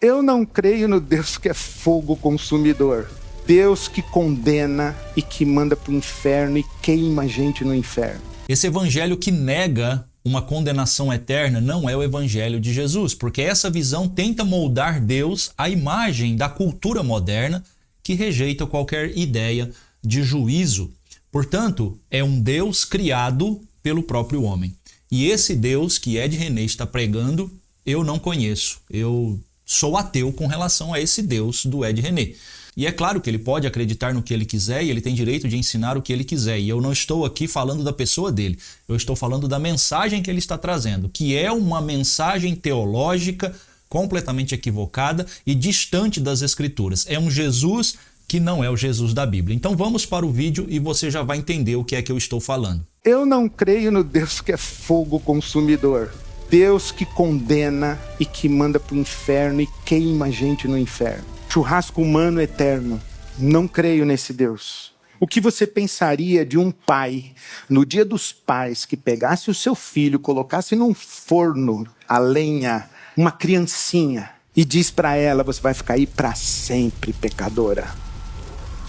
Eu não creio no Deus que é fogo consumidor. Deus que condena e que manda para o inferno e queima a gente no inferno. Esse evangelho que nega uma condenação eterna não é o evangelho de Jesus, porque essa visão tenta moldar Deus à imagem da cultura moderna que rejeita qualquer ideia de juízo. Portanto, é um Deus criado pelo próprio homem. E esse Deus que Ed René está pregando, eu não conheço. Eu sou ateu com relação a esse Deus do Ed René. E é claro que ele pode acreditar no que ele quiser e ele tem direito de ensinar o que ele quiser. E eu não estou aqui falando da pessoa dele. Eu estou falando da mensagem que ele está trazendo, que é uma mensagem teológica completamente equivocada e distante das Escrituras. É um Jesus que não é o Jesus da Bíblia. Então vamos para o vídeo e você já vai entender o que é que eu estou falando. Eu não creio no Deus que é fogo consumidor. Deus que condena e que manda para o inferno e queima a gente no inferno. Churrasco humano eterno. Não creio nesse Deus. O que você pensaria de um pai, no dia dos pais, que pegasse o seu filho, colocasse num forno a lenha, uma criancinha, e diz para ela, você vai ficar aí para sempre, pecadora.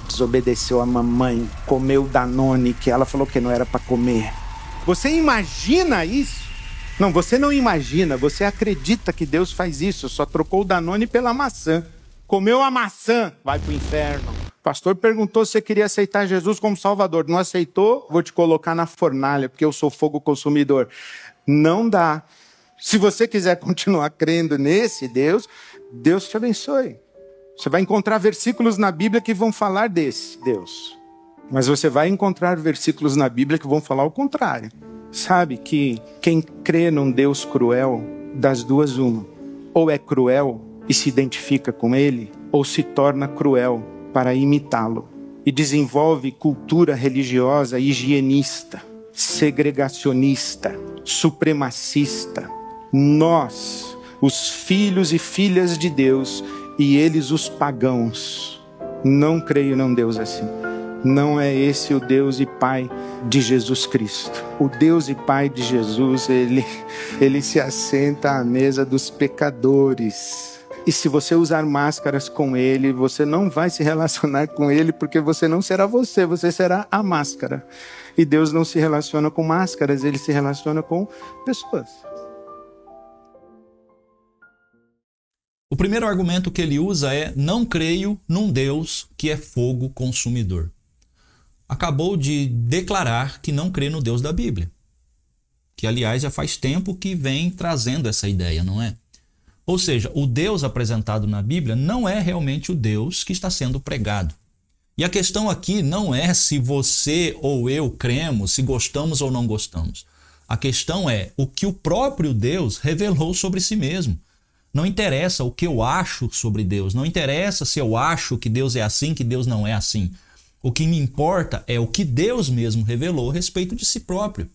Desobedeceu a mamãe, comeu Danone, que ela falou que não era para comer. Você imagina isso? Não, você não imagina, você acredita que Deus faz isso, só trocou o Danone pela maçã. Comeu a maçã, vai pro inferno. O pastor perguntou se você queria aceitar Jesus como Salvador. Não aceitou? Vou te colocar na fornalha, porque eu sou fogo consumidor. Não dá. Se você quiser continuar crendo nesse Deus, Deus te abençoe. Você vai encontrar versículos na Bíblia que vão falar desse Deus. Mas você vai encontrar versículos na Bíblia que vão falar o contrário. Sabe que quem crê num Deus cruel, das duas uma. Ou é cruel e se identifica com ele, ou se torna cruel para imitá-lo. E desenvolve cultura religiosa higienista, segregacionista, supremacista. Nós, os filhos e filhas de Deus, e eles os pagãos, não creio num Deus assim. Não é esse o Deus e Pai de Jesus Cristo. O Deus e Pai de Jesus, ele se assenta à mesa dos pecadores. E se você usar máscaras com ele, você não vai se relacionar com ele, porque você não será você será a máscara. E Deus não se relaciona com máscaras, ele se relaciona com pessoas. O primeiro argumento que ele usa é: não creio num Deus que é fogo consumidor. Acabou de declarar que não crê no Deus da Bíblia. Que, aliás, já faz tempo que vem trazendo essa ideia, não é? Ou seja, o Deus apresentado na Bíblia não é realmente o Deus que está sendo pregado. E a questão aqui não é se você ou eu cremos, se gostamos ou não gostamos. A questão é o que o próprio Deus revelou sobre si mesmo. Não interessa o que eu acho sobre Deus, não interessa se eu acho que Deus é assim, que Deus não é assim. O que me importa é o que Deus mesmo revelou a respeito de si próprio.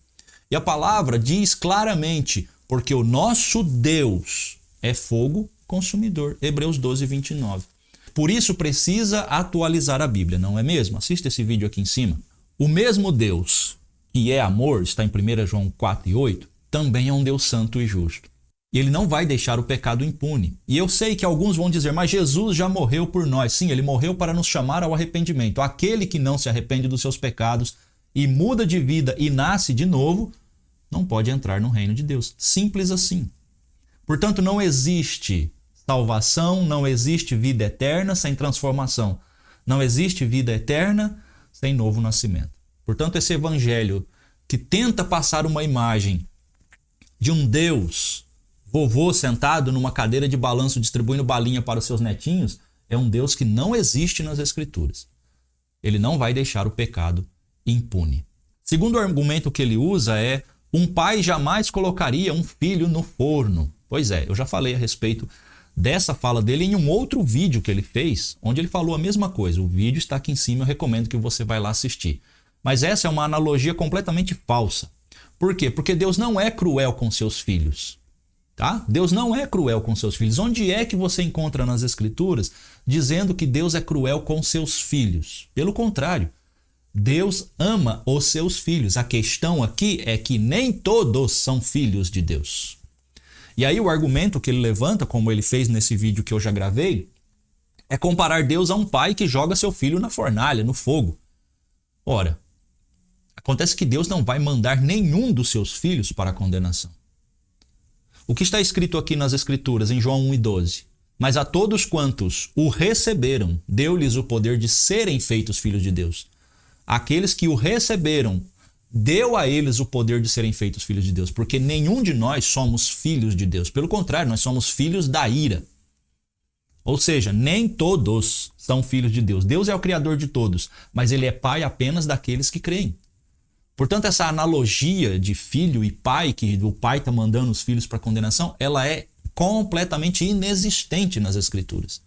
E a palavra diz claramente, porque o nosso Deus é fogo consumidor. Hebreus 12, 29. Por isso precisa atualizar a Bíblia, não é mesmo? Assista esse vídeo aqui em cima. O mesmo Deus que é amor, está em 1 João 4 e 8, também é um Deus santo e justo. E ele não vai deixar o pecado impune. E eu sei que alguns vão dizer, mas Jesus já morreu por nós. Sim, ele morreu para nos chamar ao arrependimento. Aquele que não se arrepende dos seus pecados e muda de vida e nasce de novo, não pode entrar no reino de Deus. Simples assim. Portanto, não existe salvação, não existe vida eterna sem transformação. Não existe vida eterna sem novo nascimento. Portanto, esse evangelho que tenta passar uma imagem de um Deus vovô sentado numa cadeira de balanço distribuindo balinha para os seus netinhos, é um Deus que não existe nas Escrituras. Ele não vai deixar o pecado impune. Segundo argumento que ele usa é: um pai jamais colocaria um filho no forno. Pois é, eu já falei a respeito dessa fala dele em um outro vídeo que ele fez, onde ele falou a mesma coisa. O vídeo está aqui em cima, eu recomendo que você vá lá assistir. Mas essa é uma analogia completamente falsa. Por quê? Porque Deus não é cruel com seus filhos. Tá? Deus não é cruel com seus filhos. Onde é que você encontra nas Escrituras dizendo que Deus é cruel com seus filhos? Pelo contrário, Deus ama os seus filhos. A questão aqui é que nem todos são filhos de Deus. E aí o argumento que ele levanta, como ele fez nesse vídeo que eu já gravei, é comparar Deus a um pai que joga seu filho na fornalha, no fogo. Ora, acontece que Deus não vai mandar nenhum dos seus filhos para a condenação. O que está escrito aqui nas Escrituras, em João 1:12? Mas a todos quantos o receberam, deu-lhes o poder de serem feitos filhos de Deus. Aqueles que o receberam, deu a eles o poder de serem feitos filhos de Deus, porque nenhum de nós somos filhos de Deus. Pelo contrário, nós somos filhos da ira. Ou seja, nem todos são filhos de Deus. Deus é o criador de todos, mas ele é pai apenas daqueles que creem. Portanto, essa analogia de filho e pai, que o pai está mandando os filhos para a condenação, ela é completamente inexistente nas Escrituras.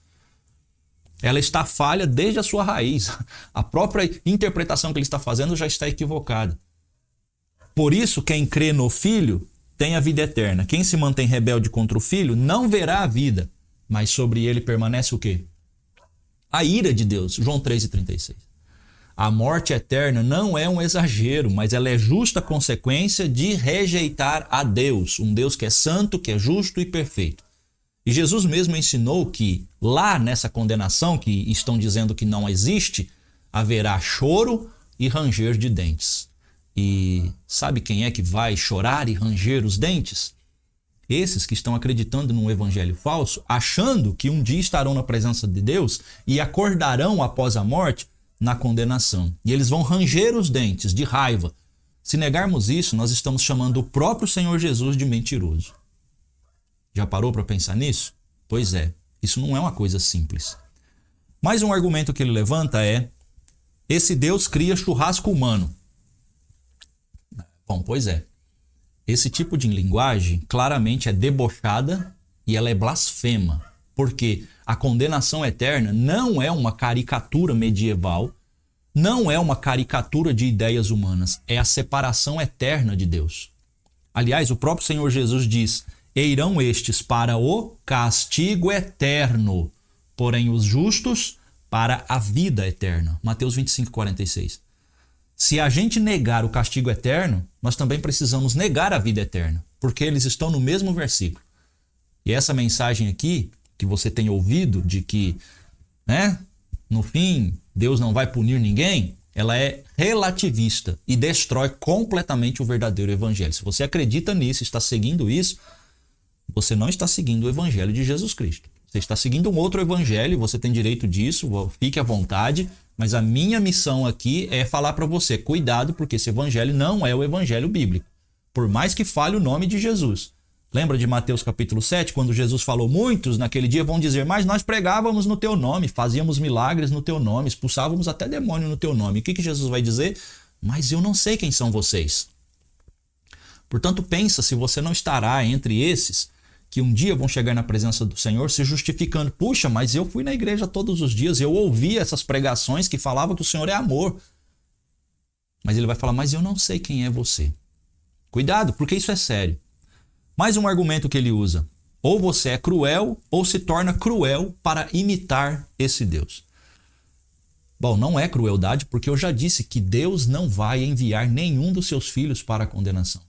Ela está falha desde a sua raiz. A própria interpretação que ele está fazendo já está equivocada. Por isso, quem crê no Filho tem a vida eterna. Quem se mantém rebelde contra o Filho não verá a vida, mas sobre ele permanece o quê? A ira de Deus. João 3:36. A morte eterna não é um exagero, mas ela é justa consequência de rejeitar a Deus, um Deus que é santo, que é justo e perfeito. E Jesus mesmo ensinou que lá nessa condenação, que estão dizendo que não existe, haverá choro e ranger de dentes. E sabe quem é que vai chorar e ranger os dentes? Esses que estão acreditando num evangelho falso, achando que um dia estarão na presença de Deus e acordarão após a morte na condenação. E eles vão ranger os dentes de raiva. Se negarmos isso, nós estamos chamando o próprio Senhor Jesus de mentiroso. Já parou para pensar nisso? Pois é, isso não é uma coisa simples. Mais um argumento que ele levanta é: esse Deus cria churrasco humano. Bom, pois é. Esse tipo de linguagem claramente é debochada e ela é blasfema, porque a condenação eterna não é uma caricatura medieval, não é uma caricatura de ideias humanas, é a separação eterna de Deus. Aliás, o próprio Senhor Jesus diz: e irão estes para o castigo eterno, porém os justos para a vida eterna. Mateus 25:46. Se a gente negar o castigo eterno, nós também precisamos negar a vida eterna, porque eles estão no mesmo versículo. E essa mensagem aqui, que você tem ouvido, de que, no fim, Deus não vai punir ninguém, ela é relativista e destrói completamente o verdadeiro evangelho. Se você acredita nisso, está seguindo isso, você não está seguindo o evangelho de Jesus Cristo. Você está seguindo um outro evangelho, você tem direito disso, fique à vontade, mas a minha missão aqui é falar para você: cuidado, porque esse evangelho não é o evangelho bíblico, por mais que fale o nome de Jesus. Lembra de Mateus capítulo 7, quando Jesus falou: muitos naquele dia vão dizer, mas nós pregávamos no teu nome, fazíamos milagres no teu nome, expulsávamos até demônio no teu nome. O que Jesus vai dizer? Mas eu não sei quem são vocês. Portanto, pensa se você não estará entre esses que um dia vão chegar na presença do Senhor se justificando: puxa, mas eu fui na igreja todos os dias, eu ouvi essas pregações que falavam que o Senhor é amor. Mas ele vai falar: mas eu não sei quem é você. Cuidado, porque isso é sério. Mais um argumento que ele usa: ou você é cruel ou se torna cruel para imitar esse Deus. Bom, não é crueldade, porque eu já disse que Deus não vai enviar nenhum dos seus filhos para a condenação.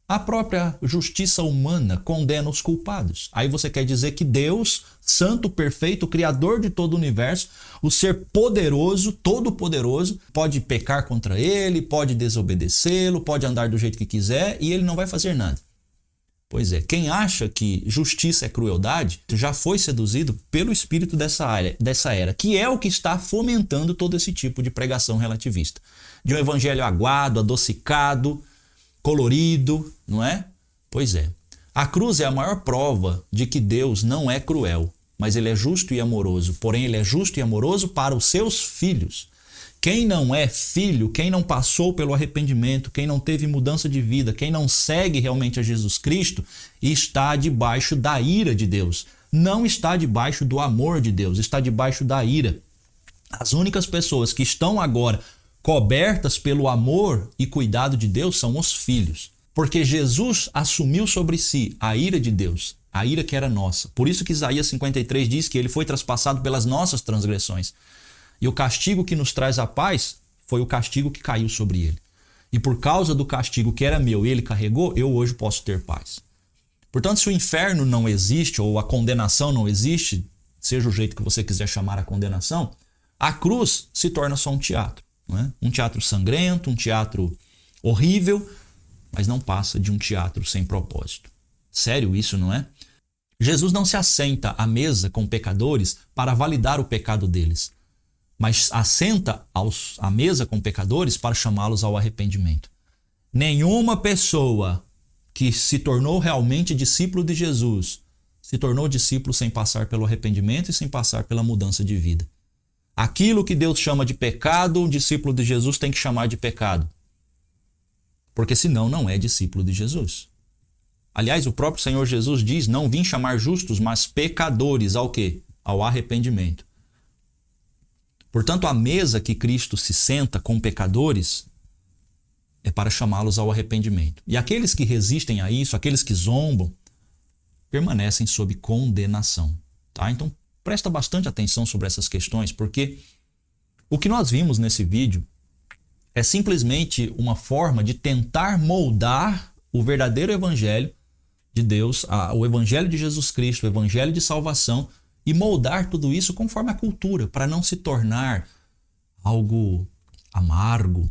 A própria justiça humana condena os culpados. Aí você quer dizer que Deus, santo, perfeito, criador de todo o universo, o ser poderoso, todo-poderoso, pode pecar contra ele, pode desobedecê-lo, pode andar do jeito que quiser e ele não vai fazer nada. Pois é, quem acha que justiça é crueldade já foi seduzido pelo espírito dessa era, que é o que está fomentando todo esse tipo de pregação relativista. De um evangelho aguado, adocicado, colorido, não é? Pois é. A cruz é a maior prova de que Deus não é cruel, mas ele é justo e amoroso. Porém, ele é justo e amoroso para os seus filhos. Quem não é filho, quem não passou pelo arrependimento, quem não teve mudança de vida, quem não segue realmente a Jesus Cristo, está debaixo da ira de Deus. Não está debaixo do amor de Deus, está debaixo da ira. As únicas pessoas que estão agora cobertas pelo amor e cuidado de Deus são os filhos. Porque Jesus assumiu sobre si a ira de Deus, a ira que era nossa. Por isso que Isaías 53 diz que ele foi traspassado pelas nossas transgressões. E o castigo que nos traz a paz foi o castigo que caiu sobre ele. E por causa do castigo que era meu e ele carregou, eu hoje posso ter paz. Portanto, se o inferno não existe ou a condenação não existe, seja o jeito que você quiser chamar a condenação, a cruz se torna só um teatro. Não é? Um teatro sangrento, um teatro horrível, mas não passa de um teatro sem propósito. Sério isso, não é? Jesus não se assenta à mesa com pecadores para validar o pecado deles, mas assenta à mesa com pecadores para chamá-los ao arrependimento. Nenhuma pessoa que se tornou realmente discípulo de Jesus se tornou discípulo sem passar pelo arrependimento e sem passar pela mudança de vida. Aquilo que Deus chama de pecado, o discípulo de Jesus tem que chamar de pecado. Porque senão não é discípulo de Jesus. Aliás, o próprio Senhor Jesus diz, não vim chamar justos, mas pecadores ao quê? Ao arrependimento. Portanto, a mesa que Cristo se senta com pecadores é para chamá-los ao arrependimento. E aqueles que resistem a isso, aqueles que zombam, permanecem sob condenação. Tá? Então, presta bastante atenção sobre essas questões, porque o que nós vimos nesse vídeo é simplesmente uma forma de tentar moldar o verdadeiro evangelho de Deus, o evangelho de Jesus Cristo, o evangelho de salvação, e moldar tudo isso conforme a cultura, para não se tornar algo amargo.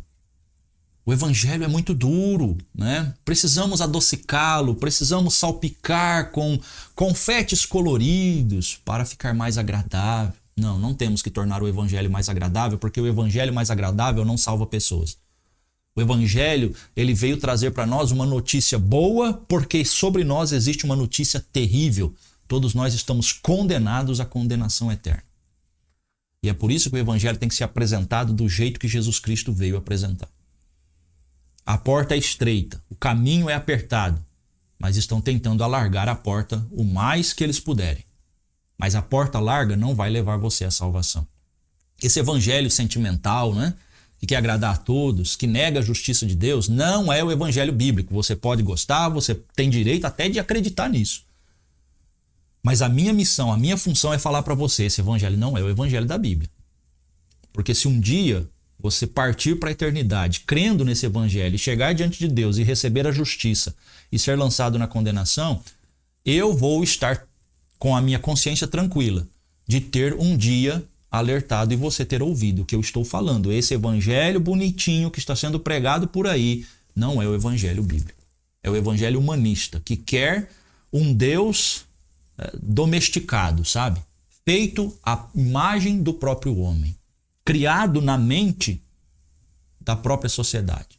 O evangelho é muito duro, né? Precisamos adocicá-lo, precisamos salpicar com confetes coloridos para ficar mais agradável. Não, não temos que tornar o evangelho mais agradável, porque o evangelho mais agradável não salva pessoas. O evangelho, ele veio trazer para nós uma notícia boa, porque sobre nós existe uma notícia terrível. Todos nós estamos condenados à condenação eterna. E é por isso que o evangelho tem que ser apresentado do jeito que Jesus Cristo veio apresentar. A porta é estreita, o caminho é apertado, mas estão tentando alargar a porta o mais que eles puderem. Mas a porta larga não vai levar você à salvação. Esse evangelho sentimental, né, que quer agradar a todos, que nega a justiça de Deus, não é o evangelho bíblico. Você pode gostar, você tem direito até de acreditar nisso. Mas a minha missão, a minha função é falar para você, esse evangelho não é o evangelho da Bíblia. Porque se um dia você partir para a eternidade crendo nesse evangelho e chegar diante de Deus e receber a justiça e ser lançado na condenação, eu vou estar com a minha consciência tranquila de ter um dia alertado e você ter ouvido o que eu estou falando. Esse evangelho bonitinho que está sendo pregado por aí não é o evangelho bíblico. É o evangelho humanista, que quer um Deus domesticado, sabe? Feito à imagem do próprio homem, criado na mente da própria sociedade.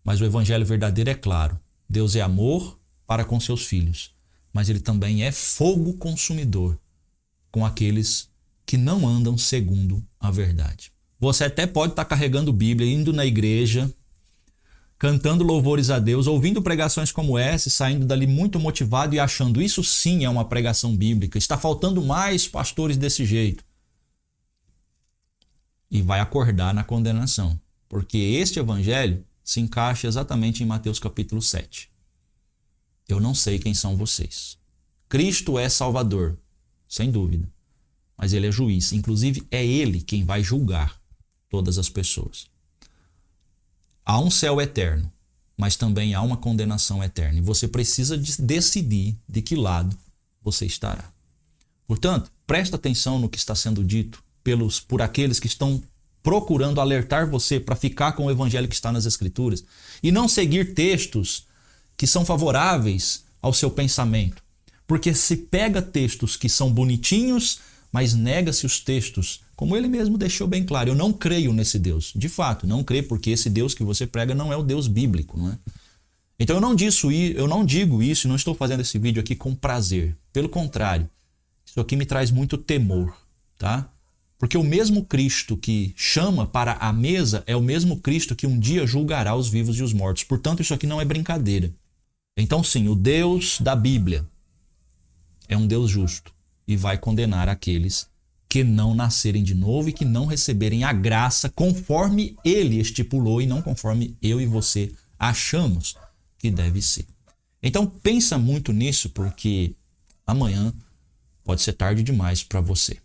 Mas o evangelho verdadeiro é claro. Deus é amor para com seus filhos, mas ele também é fogo consumidor com aqueles que não andam segundo a verdade. Você até pode estar carregando Bíblia, indo na igreja, cantando louvores a Deus, ouvindo pregações como essa, saindo dali muito motivado e achando isso sim é uma pregação bíblica. Está faltando mais pastores desse jeito. E vai acordar na condenação, porque este evangelho se encaixa exatamente em Mateus capítulo 7. Eu não sei quem são vocês. Cristo é Salvador, sem dúvida, mas ele é juiz. Inclusive, é ele quem vai julgar todas as pessoas. Há um céu eterno, mas também há uma condenação eterna. E você precisa decidir de que lado você estará. Portanto, presta atenção no que está sendo dito por aqueles que estão procurando alertar você para ficar com o evangelho que está nas Escrituras e não seguir textos que são favoráveis ao seu pensamento. Porque se pega textos que são bonitinhos, mas nega-se os textos, como ele mesmo deixou bem claro. Eu não creio nesse Deus. De fato, não creio, porque esse Deus que você prega não é o Deus bíblico, não é? Então eu não digo isso e não estou fazendo esse vídeo aqui com prazer. Pelo contrário, isso aqui me traz muito temor, tá? Porque o mesmo Cristo que chama para a mesa é o mesmo Cristo que um dia julgará os vivos e os mortos. Portanto, isso aqui não é brincadeira. Então sim, o Deus da Bíblia é um Deus justo e vai condenar aqueles que não nascerem de novo e que não receberem a graça conforme ele estipulou e não conforme eu e você achamos que deve ser. Então pensa muito nisso, porque amanhã pode ser tarde demais para você.